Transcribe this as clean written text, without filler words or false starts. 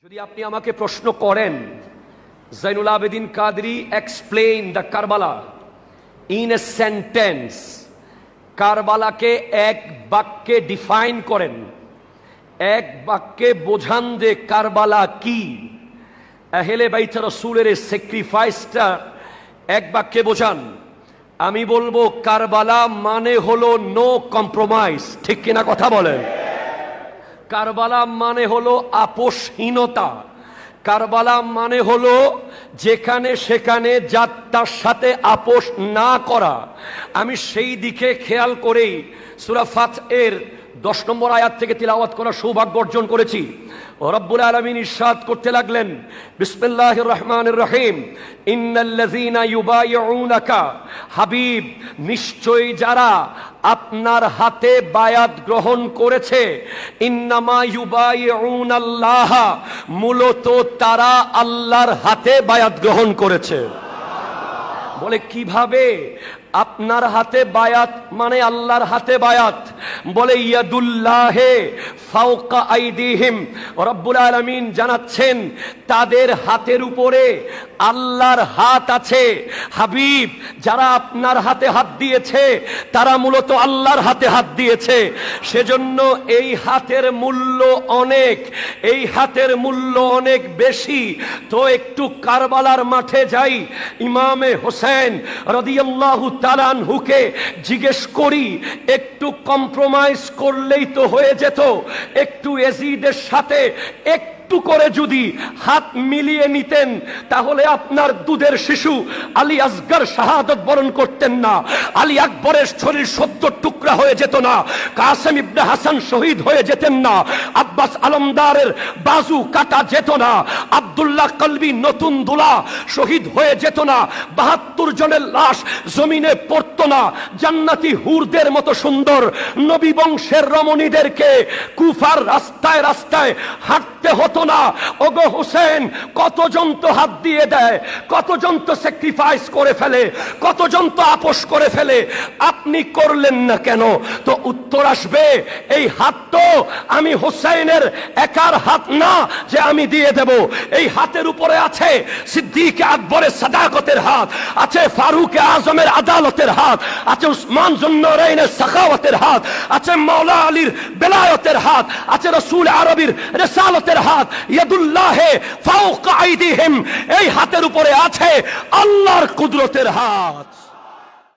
যদি আপনি আমাকে প্রশ্ন করেন Zainul Abedin Qadri explain the Karbala in a sentence, কারবালাকে এক বাক্যে ডিফাইন করেন, এক বাক্যে বোঝান যে কারবালা কি, আহলে বাইত রাসূলের স্যাক্রিফাইসটা এক বাক্যে বোঝান। আমি বলবো কারবালা মানে হলো নো কম্প্রোমাইজ। ঠিক কিনা কথা বলেন? কারবালা মানে হলো আপোষহীনতা। কারবালা মানে হলো যেখানে সেখানে যার সাথে আপোষ না করা। আমি সেই দিকে খেয়াল করেই সূরা ফাতহের 10 নম্বর আয়াত থেকে তিলাওয়াত করার সৌভাগ্য অর্জন করেছি। রব্বুল আলামিন ইরশাদ করতে লাগলেন, বিসমিল্লাহির রহমানির রহিম, ইন্নাল্লাযীনা ইউবাইউনাকা, হাবিব নিশ্চয়ই যারা আপনার হাতে বায়াত গ্রহণ করেছে, ইন্নামা ইউবাইউনাল্লাহ, মূলত তারা আল্লাহর হাতে বায়াত গ্রহণ করেছে। বলে কিভাবে আপনার হাতে বায়াত মানে আল্লাহর হাতে বায়াত? বলে ইয়াদুল্লাহে ফাওকা আইদিহিম, রব্বুল আলামিন জানাচ্ছেন তাদের হাতের উপরে আল্লাহর হাত আছে। হাবিব যারা আপনার হাতে হাত দিয়েছে তারা মূলত আল্লাহর হাতে হাত দিয়েছে। সেজন্য এই হাতের মূল্য অনেক, এই হাতের মূল্য অনেক বেশি। তো একটু কারবালার মাঠে যাই, ইমামে হোসেন রাদিয়াল্লাহু তাআলা আনহুকে জিজ্ঞেস করি, একটু কম্প্রোমাইজ করলেই তো হয়ে যেত, একটু ইয়াজিদের সাথে একটু করে যদি হাত মিলিয়ে নিতেন তাহলে আপনার দুধের শিশু আলী আসগর শাহাদত বরণ করতেন না, আলী আকবরের শরীর 70 টুকরা হয়ে যেত না, কাসেম ইবনে হাসান শহীদ হয়ে যেতেন না, আব্বাস আলমদারের বাজু কাটা যেত না, আব্দুল্লাহ কলবি নতুন দুলা শহীদ হয়ে যেত না, 72 জনের লাশ জমিনে পড়তো না, জান্নাতি হুরদের মতো সুন্দর নবী বংশের রমণীদেরকে কুফার রাস্তায় রাস্তায় হাঁটতে হতো না। ওগো হোসেন, কতজন তো হাত দিয়ে দেয়, কতজন তো স্যাক্রিফাইস করে ফেলে, কতজন তো আপোষ করে ফেলে, আপনি করলেন না কেন? তো উত্তর আসবে, এই হাত তো আমি হোসেনের একার হাত না যে আমি দিয়ে দেব। এই হাতের উপরে আছে সিদ্দিক আকবরের সাদাকতের হাত, আছে ফারুক আজমের আদালতের হাত, আছে উসমান জুন্নুরাইনের সাখাওয়াতের হাত, আছে মাওলা আলীর বেলায়েতের হাত, আছে রাসূল আরবির রিসালাতের হাত। ইয়াদুল্লাহে ফাওকা আইদিহিম, এই হাতের উপরে আছে আল্লাহর কুদরতের হাত।